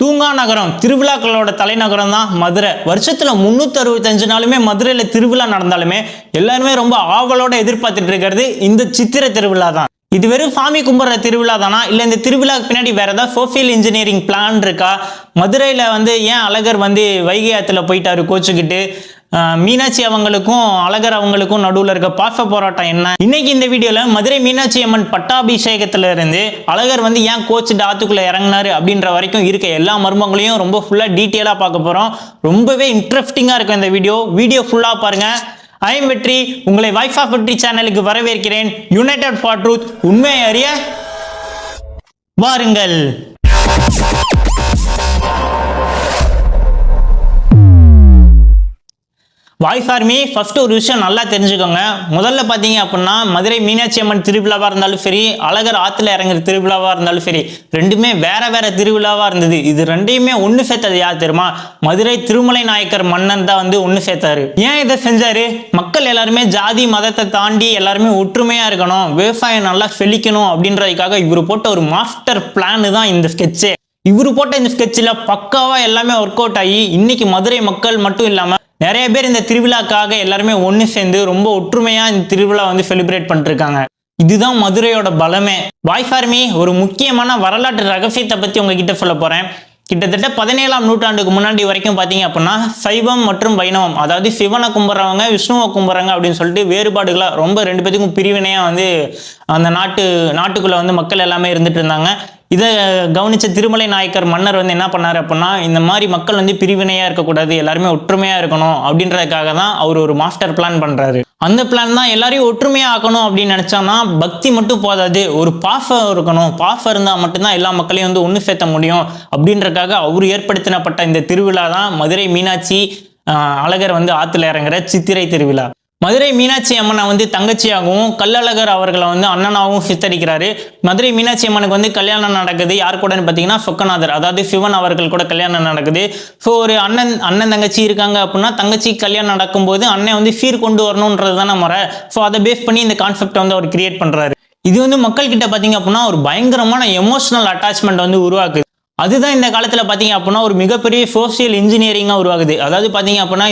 தூங்கா நகரம் திருவிழாக்களோட தலைநகரம் தான் மதுரை. வருஷத்துல 365 நாளுமே மதுரையில திருவிழா நடந்தாலுமே எல்லாருமே ரொம்ப ஆவலோட எதிர்பார்த்துட்டு இருக்கிறது இந்த சித்திரை திருவிழா தான். இது வெறும் சாமி கும்பிட்ற திருவிழா தானா, இல்லை இந்த திருவிழாக்கு பின்னாடி வேற ஏதாவது சோசியல் இன்ஜினியரிங் பிளான் இருக்கா? மதுரையில் ஏன் அழகர் வைகை ஆற்றுல போயிட்டாரு கோச்சுக்கிட்டு? மீனாட்சி அவங்களுக்கும் அழகர் அவங்களுக்கும் நடுவில் இருக்க பாச போராட்டம் என்ன? இன்னைக்கு இந்த வீடியோவில் மதுரை மீனாட்சி அம்மன் பட்டாபிஷேகத்துல இருந்து அழகர் ஏன் கோச்சுட்டு ஆத்துக்குள்ள இறங்கினாரு அப்படின்ற வரைக்கும் இருக்க எல்லா மர்மங்களையும் ரொம்ப ஃபுல்லாக டீட்டெயிலாக பார்க்க போகிறோம். ரொம்பவே இன்ட்ரெஸ்டிங்காக இருக்கும் இந்த வீடியோ ஃபுல்லாக பாருங்க. ஐ எம் வெற்றி, உங்களை வாய்ஸ் ஆஃப் வெற்றி சேனலுக்கு வரவேற்கிறேன். யுனைடெட் ஃபார் ட்ரூத், உண்மையை அறிய வாருங்கள். வாய்ஸ் ஆர்மி, ஃபர்ஸ்ட் ஒரு விஷயம் நல்லா தெரிஞ்சுக்கோங்க. முதல்ல பார்த்தீங்க அப்படின்னா மதுரை மீனாட்சி அம்மன் திருவிழாவாக இருந்தாலும் சரி, அழகர் ஆற்றுல இறங்குற திருவிழாவாக இருந்தாலும் சரி, ரெண்டுமே வேற வேற திருவிழாவாக இருந்தது. இது ரெண்டையுமே ஒன்று சேர்த்தது யார் தெரியுமா? மதுரை திருமலை நாயக்கர் மன்னன் தான் ஒன்று சேர்த்தாரு. ஏன் இதை செஞ்சாரு? மக்கள் எல்லாருமே ஜாதி மதத்தை தாண்டி எல்லாருமே ஒற்றுமையாக இருக்கணும், விவசாயம் நல்லா செழிக்கணும் அப்படின்றதுக்காக இவர் போட்ட ஒரு மாஸ்டர் பிளான் தான் இந்த ஸ்கெட்சே. இவர் போட்ட இந்த ஸ்கெட்சில் பக்காவாக எல்லாமே ஒர்க் அவுட் ஆகி இன்னைக்கு மதுரை மக்கள் மட்டும் இல்லாமல் நிறைய பேர் இந்த திருவிழாக்காக எல்லாருமே ஒன்று சேர்ந்து ரொம்ப ஒற்றுமையா இந்த திருவிழா செலிப்ரேட் பண்ணிருக்காங்க. இதுதான் மதுரையோட பலமே. வாய்ஸ் ஆர்மி, ஒரு முக்கியமான வரலாற்று ரகசியத்தை பத்தி உங்ககிட்ட சொல்ல போறேன். கிட்டத்தட்ட 17ஆம் நூற்றாண்டுக்கு முன்னாடி வரைக்கும் பார்த்தீங்க அப்படின்னா சைவம் மற்றும் வைணவம், அதாவது சிவனை கும்பிட்றவங்க விஷ்ணுவை கும்பிட்றாங்க அப்படின்னு சொல்லிட்டு வேறுபாடுகளாக ரொம்ப ரெண்டு பேத்துக்கும் பிரிவினையாக அந்த நாட்டுக்குள்ளே மக்கள் எல்லாமே இருந்துட்டு இருந்தாங்க. இதை கவனிச்ச திருமலை நாயக்கர் மன்னர் என்ன பண்ணாரு அப்படின்னா, இந்த மாதிரி மக்கள் பிரிவினையா இருக்கக்கூடாது, எல்லாருமே ஒற்றுமையா இருக்கணும் அப்படின்றதுக்காக தான் அவர் ஒரு மாஸ்டர் பிளான் பண்றாரு. அந்த பிளான் தான் எல்லாரையும் ஒற்றுமையா ஆக்கணும் அப்படின்னு நினைச்சான்னா பக்தி மட்டும் போதாது, ஒரு பாசம் இருக்கணும். பாசம் இருந்தா மட்டும்தான் எல்லா மக்களையும் ஒன்று சேர்த்த முடியும். அப்படின்றதுக்காக அவர் ஏற்படுத்தினப்பட்ட இந்த திருவிழா தான் மதுரை மீனாட்சி அழகர் ஆத்துல இறங்குற சித்திரை திருவிழா. மதுரை மீனாட்சி அம்மனை தங்கச்சியாகவும் கள்ளழகர் அவர்களை அண்ணனாகவும் சித்தரிக்கிறாரு. மதுரை மீனாட்சி அம்மனுக்கு கல்யாணம் நடக்குது. யார் கூடன்னு பார்த்தீங்கன்னா சொக்கநாதர், அதாவது சிவன் அவர்கள் கூட கல்யாணம் நடக்குது. ஸோ ஒரு அண்ணன் தங்கச்சி இருக்காங்க அப்படின்னா தங்கச்சி கல்யாணம் நடக்கும்போது அண்ணன் சீர் கொண்டு வரணுன்றது தானே முறை. ஸோ அதை பேஸ் பண்ணி இந்த கான்செப்டை அவர் கிரியேட் பண்றாரு. இது மக்கள் கிட்ட பார்த்தீங்க அப்படின்னா ஒரு பயங்கரமான எமோஷனல் அட்டாச்மெண்ட் உருவாக்குது. அதுதான் இந்த காலத்தில் பார்த்தீங்க அப்படின்னா ஒரு மிகப்பெரிய சோசியல் இன்ஜினியரிங்காக உருவாகுது. அதாவது பார்த்தீங்க அப்படின்னா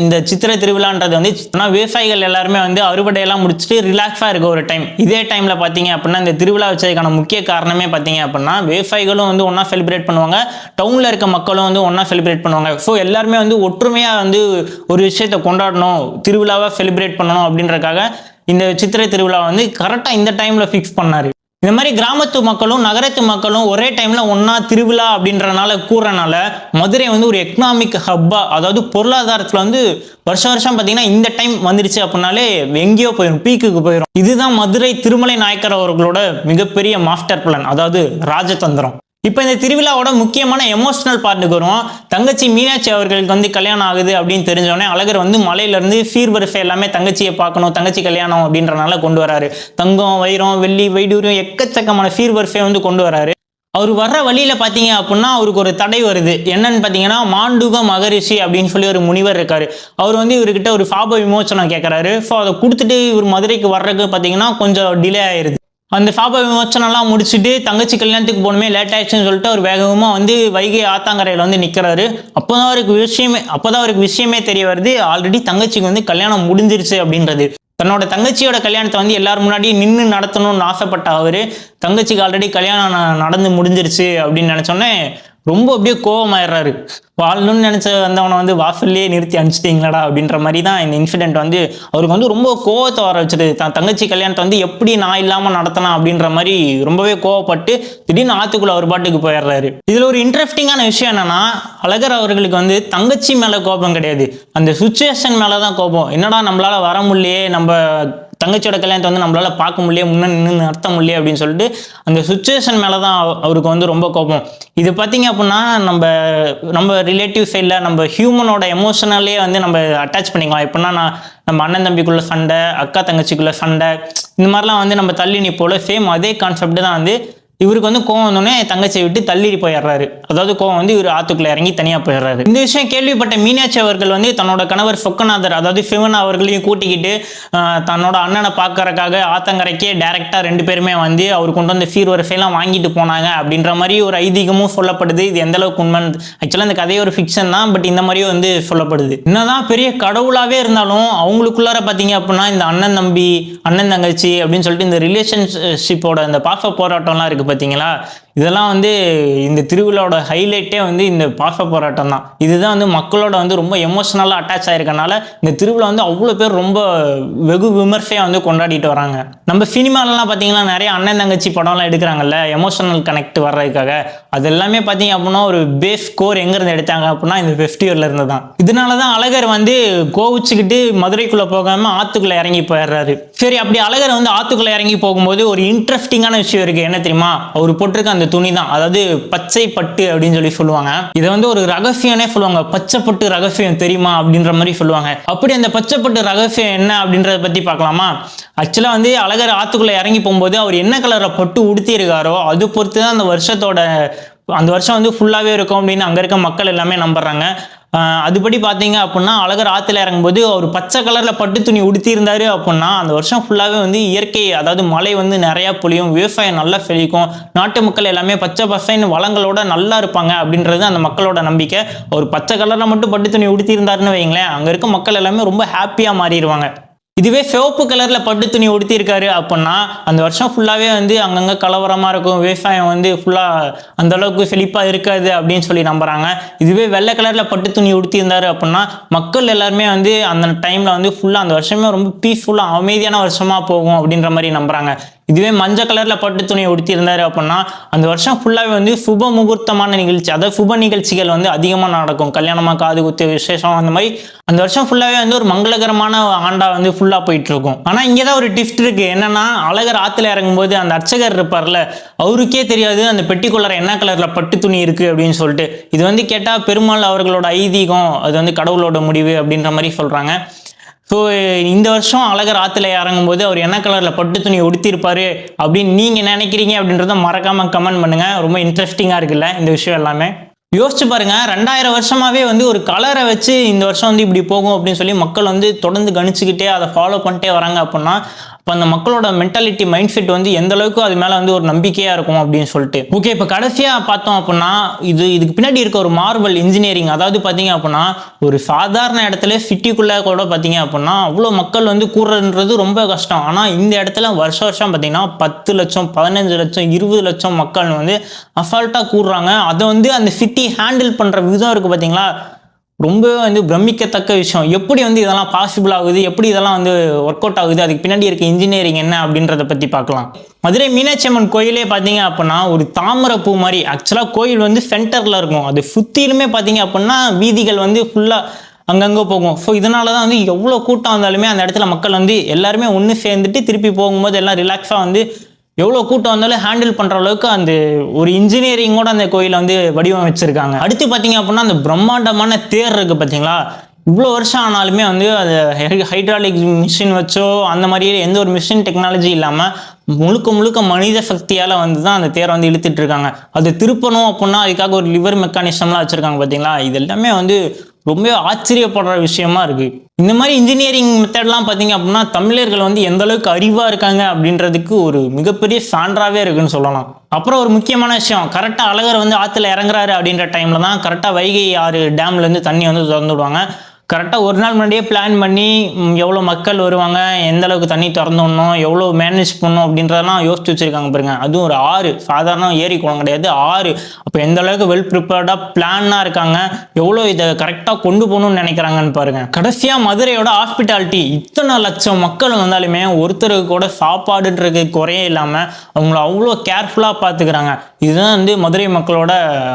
இந்த சித்திரை திருவிழான்றது விவசாயிகள் எல்லாருமே அறுவடையெல்லாம் முடிச்சுட்டு ரிலாக்ஸாக இருக்க ஒரு டைம். இதே டைமில் பார்த்தீங்க அப்படின்னா இந்த திருவிழா வச்சதுக்கான முக்கிய காரணமே பார்த்தீங்க அப்படின்னா விவசாயிகளும் ஒன்றா செலிப்ரேட் பண்ணுவாங்க, டவுனில் இருக்க மக்களும் ஒன்றா செலிப்ரேட் பண்ணுவாங்க. ஸோ எல்லாருமே ஒற்றுமையாக ஒரு விஷயத்தை கொண்டாடணும், திருவிழாவை செலிப்ரேட் பண்ணணும் அப்படின்றக்காக இந்த சித்திரை திருவிழா கரெக்டாக இந்த டைமில் ஃபிக்ஸ் பண்ணாரு. இந்த மாதிரி கிராமத்து மக்களும் நகரத்து மக்களும் ஒரே டைம்ல ஒன்னா திருவிழா அப்படின்றனால கூறனால மதுரை ஒரு எக்கனாமிக் ஹப்பா, அதாவது பொருளாதாரத்துல வருஷம் பார்த்தீங்கன்னா இந்த டைம் வந்துருச்சு அப்படின்னாலே எங்கேயோ போயிடும், பீக்குக்கு போயிடும். இதுதான் மதுரை திருமலை நாயக்கர் அவர்களோட மிகப்பெரிய மாஸ்டர் பிளான், அதாவது ராஜதந்திரம். இப்போ இந்த திருவிழாவோட முக்கியமான எமோஷனல் பார்ட்டுக்கு வருவோம். தங்கச்சி மீனாட்சி அவர்களுக்கு கல்யாணம் ஆகுது அப்படின்னு தெரிஞ்சோடனே அழகர் மலையிலேருந்து சீர்வரிசை எல்லாமே தங்கச்சியை பார்க்கணும், தங்கச்சி கல்யாணம் அப்படின்றனால கொண்டு வராரு. தங்கம், வைரம், வெள்ளி, வைடூரியம் எக்கச்சக்கமான சீர்வரிசையை கொண்டு வராரு. அவர் வர்ற வழியில பார்த்தீங்க அப்படின்னா அவருக்கு ஒரு தடை வருது. என்னன்னு பார்த்தீங்கன்னா மாண்டூக மகரிஷி அப்படின்னு சொல்லி ஒரு முனிவர் இருக்காரு. அவர் இவர்கிட்ட ஒரு சாப விமோச்சனம் கேட்கறாரு. ஸோ அதை கொடுத்துட்டு இவர் மதுரைக்கு வர்றதுக்கு பார்த்தீங்கன்னா கொஞ்சம் டிலே ஆயிருது. அந்த சாப விமோச்சனம்லாம் முடிச்சுட்டு தங்கச்சி கல்யாணத்துக்கு போகணுமே, லேட் ஆயிடுச்சுன்னு சொல்லிட்டு அவர் வேகமாக வைகை ஆத்தாங்கரையில் நிற்கிறாரு. அப்போதான் அவருக்கு விஷயமே தெரிய வருது, ஆல்ரெடி தங்கச்சிக்கு கல்யாணம் முடிஞ்சிருச்சு அப்படின்றது. தன்னோட தங்கச்சியோட கல்யாணத்தை எல்லாரும் முன்னாடியே நின்று நடத்தணும்னு ஆசைப்பட்ட அவரு தங்கச்சிக்கு ஆல்ரெடி கல்யாணம் நடந்து முடிஞ்சிருச்சு அப்படின்னு நினைச்சோன்னே ரொம்ப அப்படியே கோவமாயிடுறாரு. வாழணும்னு நினைச்ச வந்தவனை வாசல்லையே நிறுத்தி அனுப்பிச்சிட்டீங்களாடா அப்படின்ற மாதிரி தான் இந்த இன்சிடென்ட் அவருக்கு ரொம்ப கோவத்தை வர வச்சுது. தங்கச்சி கல்யாணத்தை எப்படி நான் இல்லாமல் நடத்தலாம் அப்படின்ற மாதிரி ரொம்பவே கோவப்பட்டு திடீர்னு ஆத்துக்குள்ள அவர் பாட்டுக்கு போயிடுறாரு. இதுல ஒரு இன்ட்ரெஸ்டிங்கான விஷயம் என்னன்னா, அழகர் அவர்களுக்கு தங்கச்சி மேல கோபம் கிடையாது, அந்த சுச்சுவேஷன் மேலதான் கோபம். என்னடா நம்மளால வர முடியலையே, நம்ம தங்கச்சியோட கல்யாணத்தை நம்மளால பார்க்க முடியல, முன்ன நின்று நடத்த முடியல அப்படின்னு சொல்லிட்டு அந்த சுச்சுவேஷன் மேலதான் அவருக்கு ரொம்ப கோபம். இது பார்த்தீங்க அப்படின்னா நம்ம ரிலேட்டிவ் சைடில் நம்ம ஹியூமனோட எமோஷனலே நம்ம அட்டாச் பண்ணிக்கலாம். எப்படின்னா நம்ம அண்ணன் தம்பிக்குள்ள சண்டை, அக்கா தங்கச்சிக்குள்ள சண்டை, இந்த மாதிரிலாம் நம்ம தள்ளி நிற்போல சேம் அதே கான்செப்ட் தான் இவருக்கு வந்து கோவம் வந்தோடனே தங்கச்சியை விட்டு தள்ளி போயிடுறாரு. அதாவது கோவம் வந்து இவர் ஆத்துக்குள்ள இறங்கி தனியா போயிடுறாரு. இந்த விஷயம் கேள்விப்பட்ட மீனாட்சி அவர்கள் வந்து தன்னோட கணவர் சொக்கநாதர் அதாவது சிவன் அவர்களையும் கூட்டிக்கிட்டு தன்னோட அண்ணனை பார்க்கறதுக்காக ஆத்தங்கரைக்கே டைரக்டா 2 பேருமே வந்து அவர் கொண்டு வந்த சீர்வரிசையெல்லாம் வாங்கிட்டு போனாங்க அப்படின்ற மாதிரி ஒரு ஐதீகமும் சொல்லப்படுது. இது எந்த அளவுக்கு உண்மை, ஆக்சுவலா இந்த கதையை ஒரு ஃபிக்ஷன் தான், பட் இந்த மாதிரியும் வந்து சொல்லப்படுது. என்னதான் பெரிய கடவுளாவே இருந்தாலும் அவங்களுக்குள்ளார பாத்தீங்க அப்படின்னா இந்த அண்ணன் தம்பி அண்ணன் தங்கச்சி அப்படின்னு சொல்லிட்டு இந்த ரிலேஷன்ஷிப்போட இந்த பாச போராட்டம்லாம் இருக்கு பாத்தீங்களா, இதெல்லாம் வந்து இந்த திருவிழாவோட ஹைலைட்டே வந்து இந்த பாச போராட்டம் தான். இதுதான் வந்து மக்களோட வந்து ரொம்ப எமோஷனலாக அட்டாச் ஆயிருக்கனால இந்த திருவிழா வந்து அவ்வளோ பேர் ரொம்ப வெகு விமர்சையாக வந்து கொண்டாடிட்டு வராங்க. நம்ம சினிமாலலாம் பார்த்தீங்கன்னா நிறைய அண்ணன் தங்கச்சி படம்லாம் எடுக்கிறாங்கல்ல எமோஷனல் கனெக்ட் வர்றதுக்காக, அது எல்லாமே பார்த்தீங்க அப்படின்னா ஒரு பேஸ் கோர் எங்கேருந்து எடுத்தாங்க அப்படின்னா இந்த ஃபெஸ்டிவல்ல இருந்து தான். இதனால தான் அழகர் வந்து கோவிச்சுக்கிட்டு மதுரைக்குள்ளே போகாமல் ஆற்றுக்குள்ளே இறங்கி போயிடுறாரு. சரி, அப்படி அழகர் வந்து ஆற்றுக்குள்ளே இறங்கி போகும்போது ஒரு இன்ட்ரெஸ்டிங்கான விஷயம் இருக்குது. என்ன தெரியுமா, அவர் போட்டிருக்க அந்த துணி தான், அதாவது பச்சை பட்டு அப்படின்னு சொல்லி சொல்லுவாங்க. இதை வந்து ஒரு ரகசியம்னே சொல்லுவாங்க. பச்சை பட்டு ரகசியம் தெரியுமா அப்படின்ற மாதிரி சொல்லுவாங்க. அப்படி அந்த பச்சை பட்டு ரகசியம் என்ன அப்படின்றத பத்தி பார்க்கலாமா? ஆக்சுவலா வந்து அழகர் ஆத்துக்குள்ள இறங்கி போகும்போது அவர் என்ன கலரை பட்டு உடுத்தி இருக்காரோ அது பொறுத்து தான் அந்த வருஷம் வந்து ஃபுல்லாவே இருக்கும் அப்படின்னு அங்க இருக்க மக்கள் எல்லாமே நம்புறாங்க. அதுபடி பார்த்தீங்க அப்படின்னா அழகர் ஆற்றுல இறங்கும்போது அவர் பச்சை கலரில் பட்டு துணி உடுத்தியிருந்தாரு அப்படின்னா அந்த வருஷம் ஃபுல்லாகவே வந்து இயற்கை, அதாவது மழை வந்து நிறையா பொழியும், விவசாயம் நல்லா செழிக்கும், நாட்டு மக்கள் எல்லாமே பச்சை பசைன்னு வளங்களோட நல்லா இருப்பாங்க அப்படின்றது அந்த மக்களோட நம்பிக்கை. ஒரு பச்சை கலரில் மட்டும் பட்டு துணி உடுத்தியிருந்தாருன்னு வைங்களேன், அங்கே இருக்க மக்கள் எல்லாமே ரொம்ப ஹாப்பியாக மாறிடுவாங்க. இதுவே சிவப்பு கலர்ல பட்டு துணி உடுத்தி இருக்காரு அப்படின்னா அந்த வருஷம் ஃபுல்லாவே வந்து அங்கங்க கலவரமா இருக்கும், விவசாயம் வந்து ஃபுல்லா அந்த அளவுக்கு செழிப்பா இருக்காது அப்படின்னு சொல்லி நம்புறாங்க. இதுவே வெள்ளை கலர்ல பட்டு துணி உடுத்தி இருந்தாரு அப்படின்னா மக்கள் எல்லாருமே வந்து அந்த டைம்ல வந்து ஃபுல்லா அந்த வருஷமே ரொம்ப பீஸ்ஃபுல்லா அமைதியான வருஷமா போகும் அப்படின்ற மாதிரி நம்புறாங்க. இதுவே மஞ்சள் கலர்ல பட்டு துணியை உடுத்தி இருந்தாரு அப்படின்னா அந்த வருஷம் ஃபுல்லாவே வந்து சுப முகூர்த்தமான நிகழ்ச்சி, அதாவது சுப நிகழ்ச்சிகள் வந்து அதிகமா நடக்கும், கல்யாணமா காது குத்து விசேஷம் அந்த மாதிரி அந்த வருஷம் ஃபுல்லாவே வந்து ஒரு மங்களகரமான ஆண்டா வந்து ஃபுல்லா போயிட்டு இருக்கும். ஆனா இங்கதான் ஒரு டிஃப்ட் இருக்கு. என்னன்னா அழகர் ஆத்துல இறங்கும்போது அந்த அர்ச்சகர் இருப்பார்ல, அவருக்கே தெரியாது அந்த பெட்டிக்குள்ளார என்ன கலர்ல பட்டு துணி இருக்கு அப்படின்னு சொல்லிட்டு. இது வந்து கேட்டா பெருமாள் அவர்களோட ஐதீகம், அது வந்து கடவுளோட முடிவு அப்படின்ற மாதிரி சொல்றாங்க. ஸோ இந்த வருஷம் அழகர் ஆற்றுல இறங்கும்போது அவர் என்ன கலரில் பட்டு துணி உடுத்திருப்பாரு அப்படின்னு நீங்கள் நினைக்கிறீங்க அப்படின்றத மறக்காமல் கமெண்ட் பண்ணுங்கள். ரொம்ப இன்ட்ரெஸ்டிங்காக இருக்குல்ல இந்த விஷயம் எல்லாமே. யோசிச்சு பாருங்க, 2000 வருஷமாவே வந்து ஒரு கலரை வச்சு இந்த வருஷம் வந்து இப்படி போகும் அப்படின்னு சொல்லி மக்கள் வந்து தொடர்ந்து கணிச்சுக்கிட்டே அதை ஃபாலோ பண்ணிட்டே வராங்க அப்படின்னா இப்போ அந்த மக்களோட மென்டாலிட்டி மைண்ட் செட் வந்து எந்த அளவுக்கு அது மேலே வந்து ஒரு நம்பிக்கையாக இருக்கும் அப்படின்னு சொல்லிட்டு. ஓகே, இப்போ கடைசியாக பார்த்தோம் அப்படின்னா இதுக்கு பின்னாடி இருக்க ஒரு மார்பல் இன்ஜினியரிங், அதாவது பார்த்தீங்க அப்படின்னா ஒரு சாதாரண இடத்துல சிட்டிக்குள்ளே கூட பார்த்தீங்க அப்படின்னா அவ்வளோ மக்கள் வந்து கூடுறதுன்றது ரொம்ப கஷ்டம். ஆனால் இந்த இடத்துல வருஷம் பார்த்தீங்கன்னா 10 லட்சம் 15 லட்சம் 20 லட்சம் மக்கள் வந்து அசால்ட்டாக கூடுறாங்க. அதை வந்து அந்த சிட்டி ஹேண்டில் பண்ணுற விதம் இருக்குது பார்த்தீங்களா, ரொம்ப வந்து பிரமிக்கத்தக்க விஷயம். எப்படி வந்து இதெல்லாம் பாசிபிள் ஆகுது, எப்படி இதெல்லாம் வந்து ஒர்க் அவுட் ஆகுது, அதுக்கு பின்னாடி இருக்க இன்ஜினியரிங் என்ன அப்படின்றத பற்றி பார்க்கலாம். மதுரை மீனாட்சி அம்மன் கோயிலே பார்த்தீங்க அப்படின்னா ஒரு தாமரை பூ மாதிரி. ஆக்சுவலாக கோயில் வந்து சென்டரில் இருக்கும், அது சுற்றிலுமே பார்த்தீங்க அப்படின்னா வீதிகள் வந்து ஃபுல்லாக அங்கங்கே போகும். ஸோ இதனால தான் வந்து எவ்வளோ கூட்டம் வந்தாலுமே அந்த இடத்துல மக்கள் வந்து எல்லாருமே ஒன்று சேர்ந்துட்டு திருப்பி போகும்போது எல்லாம் ரிலாக்ஸாக வந்து எவ்வளோ கூட்டம் வந்தாலும் ஹேண்டில் பண்ணுற அளவுக்கு அந்த ஒரு இன்ஜினியரிங்கோட அந்த கோயிலை வந்து வடிவமைச்சிருக்காங்க. அடுத்து பார்த்தீங்க அப்படின்னா அந்த பிரம்மாண்டமான தேர் இருக்குது பார்த்தீங்களா, இவ்வளோ வருஷம் ஆனாலுமே வந்து அது ஹைட்ராலிக் மிஷின் வச்சோ அந்த மாதிரியே எந்த ஒரு மிஷின் டெக்னாலஜி இல்லாமல் முழுக்க மனித சக்தியால் வந்து தான் அந்த தேரை வந்து இழுத்துட்டு இருக்காங்க. அது திருப்பணும் அப்படின்னா அதுக்காக ஒரு லிவர் மெக்கானிசம்லாம் வச்சுருக்காங்க பார்த்தீங்களா, இது எல்லாமே வந்து ரொம்ப ஆச்சரியப்படுற விஷயமா இருக்கு. இந்த மாதிரி இன்ஜினியரிங் மெத்தட்லாம் பார்த்தீங்க அப்படின்னா தமிழர்கள் வந்து எந்த அளவுக்கு அறிவாக இருக்காங்க அப்படின்றதுக்கு ஒரு மிகப்பெரிய சான்றாகவே இருக்குன்னு சொல்லலாம். அப்புறம் ஒரு முக்கியமான விஷயம், கரெக்டாக அழகர் வந்து ஆற்றுல இறங்குறாரு அப்படின்ற டைமில் தான் கரெக்டாக வைகை ஆறு டேம்லேருந்து தண்ணி வந்து திறந்து விடுவாங்க. கரெக்டாக ஒரு நாள் முன்னாடியே பிளான் பண்ணி எவ்வளோ மக்கள் வருவாங்க, எந்த அளவுக்கு தண்ணி திறந்து விடணும், எவ்வளோ மேனேஜ் பண்ணணும் அப்படின்றதெல்லாம் யோசிச்சு வச்சுருக்காங்க பாருங்க. அதுவும் ஒரு ஆறு, சாதாரண ஏரி குளம் கிடையாது, ஆறு. அப்போ எந்த அளவுக்கு வெல் ப்ரிப்பேர்டாக பிளானாக இருக்காங்க, எவ்வளோ இதை கரெக்டாக கொண்டு போகணும்னு நினைக்கிறாங்கன்னு பாருங்கள். கடைசியாக மதுரையோட ஹாஸ்பிட்டாலிட்டி, இத்தனை லட்சம் மக்கள் வந்தாலுமே ஒருத்தருக்கு கூட சாப்பாடுன்றது குறையே இல்லாமல் அவங்கள அவ்வளோ கேர்ஃபுல்லாக பார்த்துக்கிறாங்க. இதுதான் வந்து மதுரை மக்களோட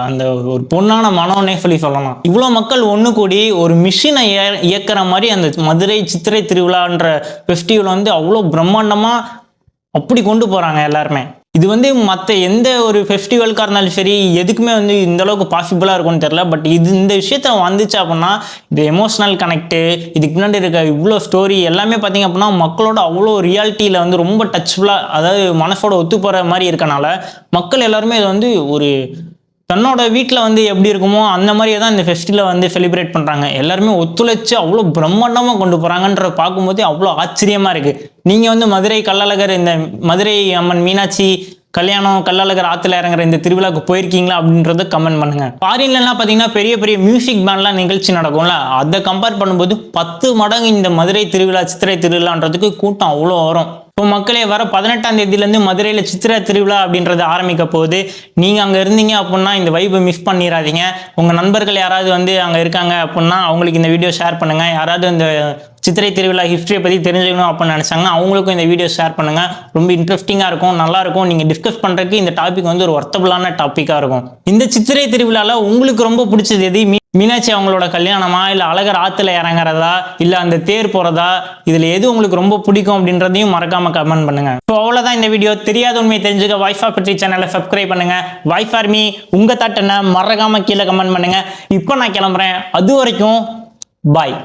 அந்த ஒரு பொன்னான மனோன்னே சொல்லலாம். இவ்வளோ மக்கள் ஒன்று கூடி ஒரு மிஷினை இயக்கிற மாதிரி அந்த மதுரை சித்திரை திருவிழான்ற ஃபெஸ்டிவல் வந்து அவ்வளோ பிரம்மாண்டமாக அப்படி கொண்டு போகிறாங்க எல்லாருமே. இது வந்து மற்ற எந்த ஒரு ஃபெஸ்டிவலுக்காக இருந்தாலும் சரி எதுக்குமே வந்து இந்த அளவுக்கு பாசிபிளாக இருக்கும்னு தெரியல. பட் இந்த விஷயத்த வந்துச்சு அப்படின்னா இந்த எமோஷனல் கனெக்ட்டு, இதுக்கு முன்னாடி இருக்க இவ்வளோ ஸ்டோரி எல்லாமே பார்த்தீங்க அப்படின்னா மக்களோட அவ்வளோ ரியாலிட்டியில் வந்து ரொம்ப டச்ஃபுல்லாக, அதாவது மனசோட ஒத்து போகிற மாதிரி இருக்கனால மக்கள் எல்லாருமே இதை வந்து ஒரு தன்னோட வீட்டில் வந்து எப்படி இருக்குமோ அந்த மாதிரியே தான் இந்த ஃபெஸ்டிவலை வந்து செலிப்ரேட் பண்ணுறாங்க. எல்லாருமே ஒத்துழைச்சு அவ்வளோ பிரம்மாண்டமாக கொண்டு போகிறாங்கன்ற பார்க்கும்போதே அவ்வளோ ஆச்சரியமாக இருக்குது. நீங்கள் வந்து மதுரை கள்ளழகர், இந்த மதுரை அம்மன் மீனாட்சி கல்யாணம் கள்ளழகர் ஆற்றுல இறங்குற இந்த திருவிழாவுக்கு போயிருக்கீங்களா அப்படின்றத கமெண்ட் பண்ணுங்க. ஃபாரின்லாம் பார்த்தீங்கன்னா பெரிய பெரிய மியூசிக் பேண்ட்லாம் நிகழ்ச்சி நடக்கும்ல, அதை கம்பேர் பண்ணும்போது 10 மடங்கு இந்த மதுரை திருவிழா, சித்திரை திருவிழான்றதுக்கு கூட்டம் அவ்வளோ வரும். இப்போ மக்களே வர 18ஆம் தேதியிலேருந்து மதுரையில் சித்திரை திருவிழா அப்படின்றது ஆரம்பிக்க போகுது. நீங்கள் அங்கே இருந்தீங்க அப்படின்னா இந்த வைப்பை மிஸ் பண்ணிடாதீங்க. உங்கள் நண்பர்கள் யாராவது வந்து அங்கே இருக்காங்க அப்படின்னா அவங்களுக்கு இந்த வீடியோ ஷேர் பண்ணுங்கள். யாராவது இந்த சித்திரை திருவிழா ஹிஸ்ட்ரியை பற்றி தெரிஞ்சுக்கணும் அப்படின்னு நினச்சாங்கன்னா அவங்களுக்கும் இந்த வீடியோ ஷேர் பண்ணுங்கள். ரொம்ப இன்ட்ரெஸ்டிங்காக இருக்கும், நல்லாயிருக்கும். நீங்கள் டிஸ்கஸ் பண்ணுறதுக்கு இந்த டாபிக் வந்து ஒரு ஒர்த்தபுளான டாப்பிக்காக இருக்கும். இந்த சித்திரை திருவிழாவில் உங்களுக்கு ரொம்ப பிடிச்சது எது? மீனாட்சி அவங்களோட கல்யாணமா, இல்லை அழகர் ஆற்றுல இறங்குறதா, இல்லை அந்த தேர் போகிறதா, இதில் எது உங்களுக்கு ரொம்ப பிடிக்கும் அப்படின்றதையும் மறக்காமல் கமெண்ட் பண்ணுங்க. ஸோ அவ்வளோதான் இந்த வீடியோ. தெரியாத உண்மை தெரிஞ்சுக்க வாய்ஸ் ஆஃப் பற்றி சேனலை சப்ஸ்கிரைப் பண்ணுங்க. வாய்ஸ் ஃபார் மீ உங்கள் தாட் என்ன மறக்காமல் கீழே கமெண்ட் பண்ணுங்க. இப்போ நான் கிளம்புறேன். அது வரைக்கும் பாய்.